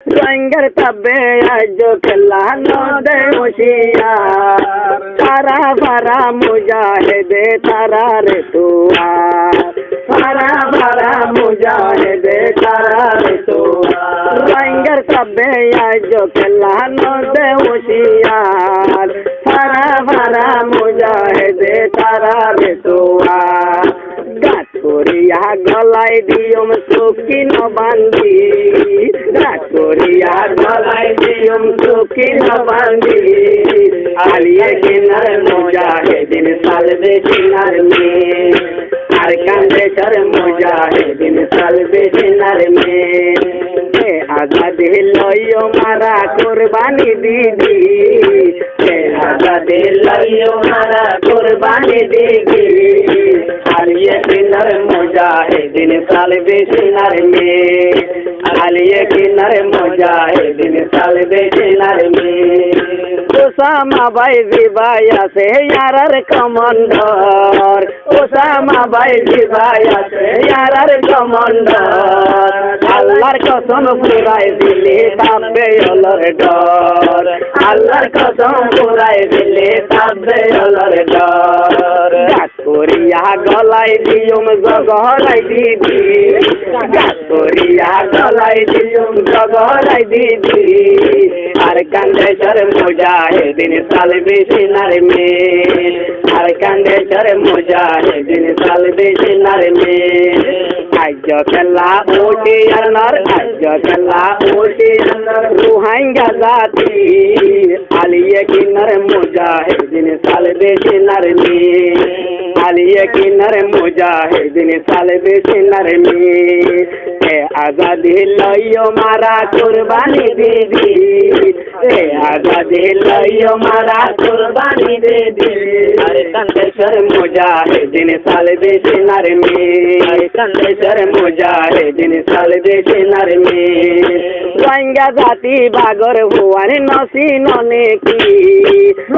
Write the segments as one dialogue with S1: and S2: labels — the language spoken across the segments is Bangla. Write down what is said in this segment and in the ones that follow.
S1: রঙ্গের তবে আজ খেলা নদে মুশিয়া সারা ভারা মুজাহিদে তারা রে তুয়ার সারা ভারা মুজাহিদে তারা রে তুয়ার রঙ্গের তবে আজ খেলা নদে মুশিয়া সারা ভারা মুজাহিদে তারা রে তুয়ার গাছরিয়া গলাই দিয়ম সুকিন বান্ধি গাছরিয়া গলাই দিয়ম সুকিন বান্ধি আলিয়ে কিনার মুজাহিদিন সালবে কিনার মে আর কান্দে সর মুজাহিদিন সালবে কিনার মে আজাদে লইও মারা কুরবানি দিদি আজাদে লইও মারা কুরবানি দিদি আলিয়ে কিনার মুজাহিদিন সালবে কিনার মে আলিয়ে কিনার মুজাহিদিন সালবে কিনার মে ওসামা ভাই ভাই আছে ইয়ারার কমান্ডার ওসামা ভাই ভাই আছে ইয়ারার কমান্ডার আল্লাহর কসম পুরাই দিলে তাবে আল্লাহর ডর আল্লাহর কসম পুরাই দিলে তাবে আল্লাহর ডর গাছরিয়া গলাই দিয়ম জগলাই দিদি গাছরিয়া গলাই দিয়ম জগলাই দিদি আর কান্দে সর মুজাহিদিন সালবে কিনার মে আর কান্দে সর মুজাহিদিন সালবে কিনার মে আজ খেলা ওটি আনার আজ খেলা ওটি আনার রুহাইঙ্গা জাতি আলিয়ে কিনার মুজাহিদিন সালবে কিনার মে আলিয়ে কিনার মুজাহিদিন সালবে কিনার মে আজাদি লইও মারা কুরবানি দিদি আজাদি লইও মারা কুরবানি দিদি আরে কান্দেশ্বর মুজাহিদিন সালবে কিনার মে আরে কান্দেশ্বর মুজাহিদিন সালবে কিনার মে রঙ্গা জাতি বাগর ভুয়ানি নসি ননে কি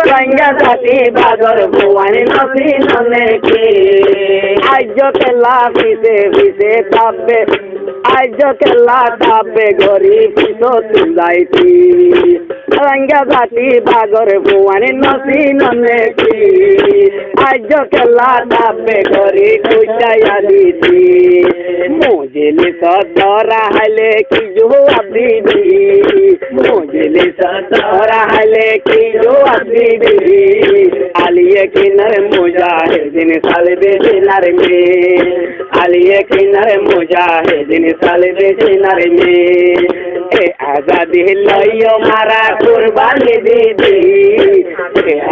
S1: রঙ্গা জাতি বাগর ভুয়ানি নসি ননে কি আজ খেলা পিছে পিছে তাবে আজ খেলা তাবে গরিব যাইতি রঙ্গা জাতি বাগর ভুয়ানি নসি ননে কি আজ খেলা তাবে গরিব খুঁজাইয়া দিতি মুজলি সদরা হলে কি জবাব দিদি মুজলি সদরা হলে কি জবাব দিদি আলিয়ে কিনার মুজাহিদিন সালবে কিনার মে আলিয়ে কিনার মুজাহিদিন সালবে কিনার মে আজাদি লইও মারা কুরবানি দিদি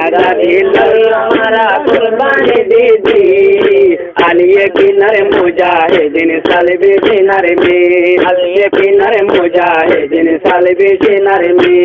S1: আজাদি লইও মারা কুরবানি দিদি আলিয়ে কিনার মুজাহিদিন সালবে কিনার মে আলিয়ে কিনার মুজাহিদিন সালবে কিনার মে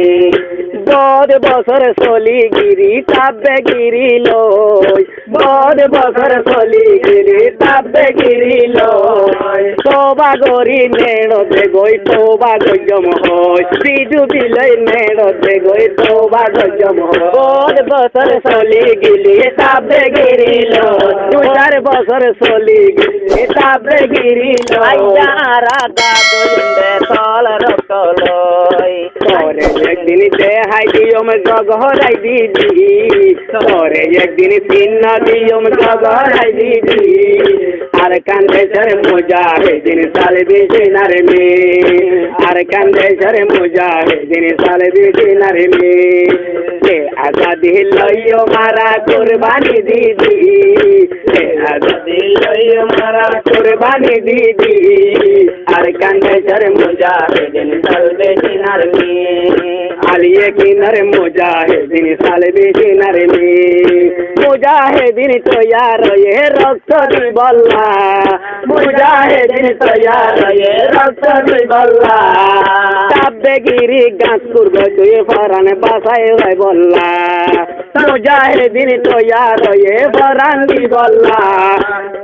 S1: 10 বছর চলি গিরি তাবে গিরি লই 10 বছর চলি গিরি তাবে গিরি লই তোবা গরি নেড়তে গই তোবা গজম হয় বিজু বিলাই নেড়তে গই তোবা গজম হয় 10 বছর চলি গিলি তাবে গিরি লই 4 বছর চলি গিলি তাবে গিরি লই আইয়ারা দাদুন্দে তল রকলই তোরে একদিন দেহাই দিয়ম জগহরাই দিদি তোরে একদিন চিহ্ন দিয়ম জগহরাই দিদি আর কান্দেশ্বর মুজাহিদিন সালবে কিনার মে আর কান্দেশ্বর মুজাহিদিন সালবে কিনার মে আজাদি লইও মারা কুরবানি দিদি আজাদি লইও মারা কুরবানি দিদি আর কান্দেশ্বর মুজাহিদিন সালবে কিনার মে আলিয়ে কিনার মুজাহিদিন সালবে কিনার মে মুজাহিদিন তৈয়ার এ রক্ত দিবল্লা মুজাহিদিন তৈয়ার এ রক্ত দিবল্লা তাবে গিরি গাছ করব তুই ফরান বাসায় হয় বল্লা মুজাহিদিন তৈয়ার এ ফরান দিবল্লা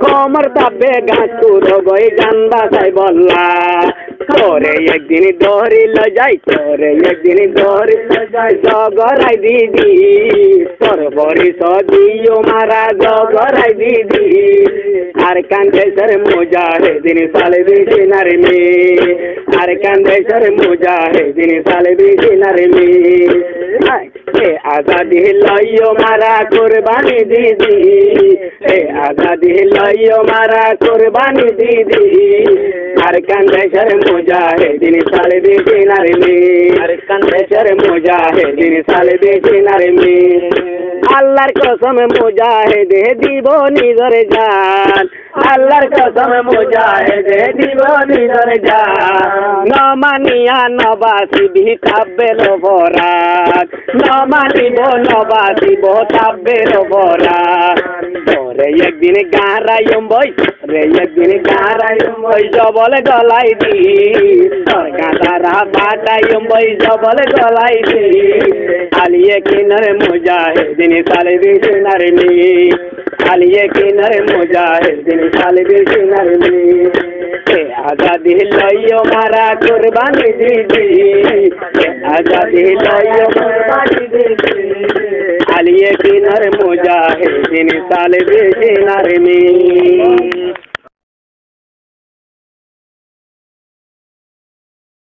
S1: কমর তাবে গাছ করব গান বাসায় বল্লা তোরে একদিন ধরিল যাই তোরে একদিন ধরিল যাই জগরাই দিদি তোর পরিচয় দিও মারা জগরাই দিদি আর কান্দেশ্বর মুজাহিদিন সালবেশি নারে মে আর কান্দেশ্বর মুজাহিদিন সালবেশি নারে মে আজাদি লইও মারা কুরবানি দিদি আজাদি লইও মারা কুরবানি দিদি আর কান্দেশ্বর মুজাহিদিন সালবেশি নারে মে আর কান্দেশ্বর মুজাহিদিন সালবেশি নারে মে আল্লাহর কসম মুজাহিদে দিব নিজর জান আল্লাহর কসম মুজাহিদে দিব নিজর জান নমানিয়া নবাসি বিতাবেল বরাত নমানিব নবাসিব তাবেল বরাত তোরে একদিন গারাইম বই রে একদিন গারাইম বই জবল গলাই দি তোর গাদারা বাটাইম বই জবল গলাই দি আলিয়ে কিনার মুজাহিদিন সালবেশি নারে মে আলিয়ে কিনার মুজাহিদিন সালবেশি নারে মে আজাদি লইও মারা কুরবানি দিদি আজাদি লইও কুরবানি দিদি আলিয়ে কিনার মুজাহিদিন সালবেশি নারে মে